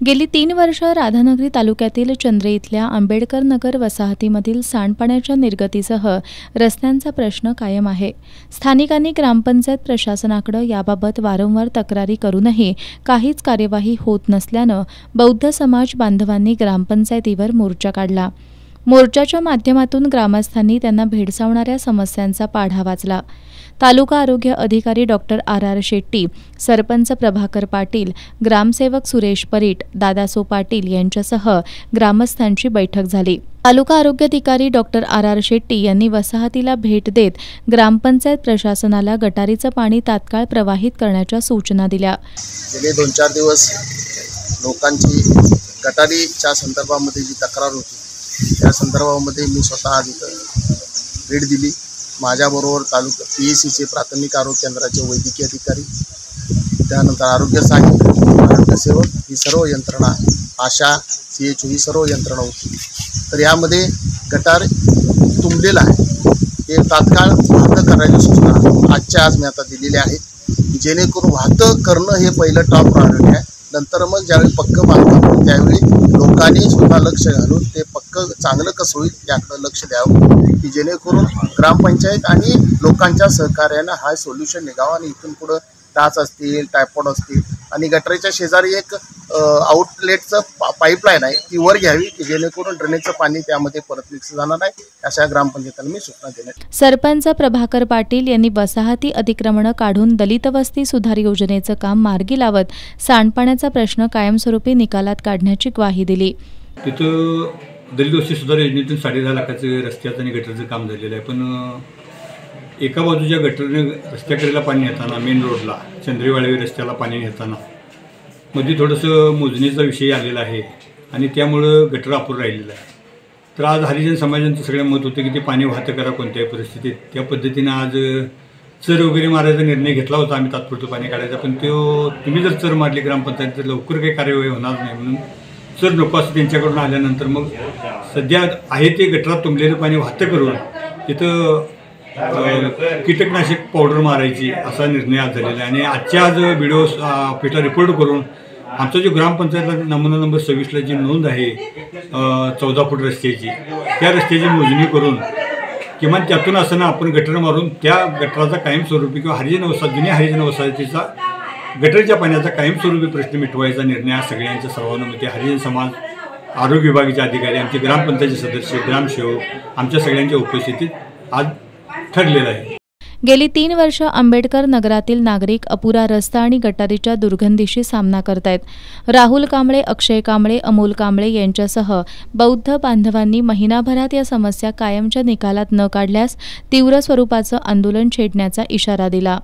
गेली 3 वर्ष राधानगरी तालुक्यातील चंद्रे इथल्या आंबेडकर नगर वसाहतीमधील सांडपाण्याच्या निर्गतीसह रस्त्यांचा प्रश्न कायम आहे। स्थानिकांनी ग्रामपंचायत प्रशासनाकडे याबाबत वारंवार तक्रारी करूनही काहीच कार्यवाही होत नसल्याने बौद्ध समाज बांधवांनी ग्रामपंचायतीवर मोर्चा काढला। मोर्चाच्या माध्यमातून ग्रामस्थांनी त्यांना भेडसावणाऱ्या समस्यांचा पाढा वाचला। तालुका आरोग्य अधिकारी डॉक्टर आर शेट्टी, सरपंच प्रभाकर पाटील, ग्रामसेवक सुरेश परीट, दादासो पाटील यांच्यासह ग्रामस्थांची बैठक झाली। तालुका आरोग्य अधिकारी डॉक्टर आर शेट्टी यांनी वसाहतीला भेट देत ग्रामपंचायत प्रशासनाला गटारीचं पाणी तात्काळ प्रवाहित करण्याच्या सूचना दिल्या। गेले 2-4 दिवस लोकांची गटारीच्या संदर्भामध्ये जी तक्रार होती त्या संदर्भामध्ये मी स्वतः भेट दिली। माझ्याबरोबर तालुका PACचे प्राथमिक आरोग्य केंद्राचे वैद्यकीय अधिकारी, त्यानंतर आरोग्य सहाय्यक, आरोग्यसेवक ही सर्व यंत्रणा, आशा, CHO ही सर्व यंत्रणा होती। तर यामध्ये गटार तुंबलेला आहे, हे तात्काळ वाहतं करण्याची सूचना आजच्या आज मी आता दिलेली आहे, जेणेकरून वाहतं करणं हे पहिलं टॉप प्रायोरिटी आहे। नंतर मग ज्यावेळी पक्कं बांधकाम होईल त्यावेळी लोकांनी स्वतः लक्ष घालून ते पक्कं चांगलं कसं होईल याकडे लक्ष द्यावं, की जेणेकरून ग्रामपंचायत आणि लोकांच्या सहकार्यानं हा सोल्युशन निघावा आणि इथून पुढं डास असतील, टायफॉइड असतील आणि गटरीच्या शेजारी एक आउटलेटचं पाईपलाईन आहे ती वर घ्यावी, की जेणेकरून ड्रेनेजचं पाणी त्यामध्ये परत मिक्स जाणार नाही, अशा ग्रामपंचायतीला मी सूचना देण्यात। सरपंच प्रभाकर पाटील यांनी वसाहती अतिक्रमण काढून दलित वस्ती सुधार योजनेचं काम मार्गी लावत सांडपाण्याचा प्रश्न कायमस्वरूपी निकालात काढण्याची ग्वाही दिली। तिथं दलित वस्ती सुधार योजनेतून 10.5 लाखाचं रस्त्याचं आणि गटरचं काम झालेलं आहे, पण एका बाजूच्या गटरने रस्त्याकडेला पाणी येताना मेन रोडला चंद्रेवाळी रस्त्याला पाणी येताना मध्ये थोडंसं मोजणीचा विषय आलेला आहे आणि त्यामुळं गटर अपुरं राहिलेलं आहे। तर आज हरिजन समाजांचं सगळं मत होतं की ते पाणी वाहतं करा कोणत्याही परिस्थितीत। त्या पद्धतीनं आज चर वगैरे मारायचा निर्णय घेतला होता आम्ही, तात्पुरतं पाणी काढायचा, पण तुम्ही जर चर मारली ग्रामपंचायत तर लवकर काही कार्यवाही होणार नाही, म्हणून चर नको असं त्यांच्याकडून आल्यानंतर मग सध्या आहे ते गटरात तुंबलेलं पाणी वाहतं करून तिथं कीटकनाशक पावडर मारायची असा निर्णय आज झालेला आहे। आणि आजच्या आज BDO ऑफिसला रिपोर्ट करून आमचा जो ग्रामपंचायतला नमुना नंबर 26ला जी नोंद आहे 14 फूट रस्त्याची, त्या रस्त्याची मोजणी करून किमान त्यातून असताना आपण गटर मारून त्या गटराचा कायमस्वरूपी किंवा जुन्या हरिजन वसाहतीचा गटरच्या पाण्याचा कायमस्वरूपी प्रश्न मिटवायचा निर्णय आज सगळ्यांच्या सर्वांमध्ये हरिजन समाज, आरोग्य विभागाचे अधिकारी, आमचे ग्रामपंचायतचे सदस्य, ग्रामसेवक आमच्या सगळ्यांच्या उपस्थितीत आज ठरलेलं आहे। गेली 3 वर्ष आंबेडकर नगरातील नागरिक अपुरा रस्ता आणि गटारीच्या दुर्गंधीशी सामना करतायत। राहुल कांबळे, अक्षय कांबळे, अमोल कांबळे यांच्यासह बौद्ध बांधवांनी महिनाभरात या समस्या कायमच्या निकालात न काढल्यास तीव्र स्वरूपाचं आंदोलन छेडण्याचा इशारा दिला।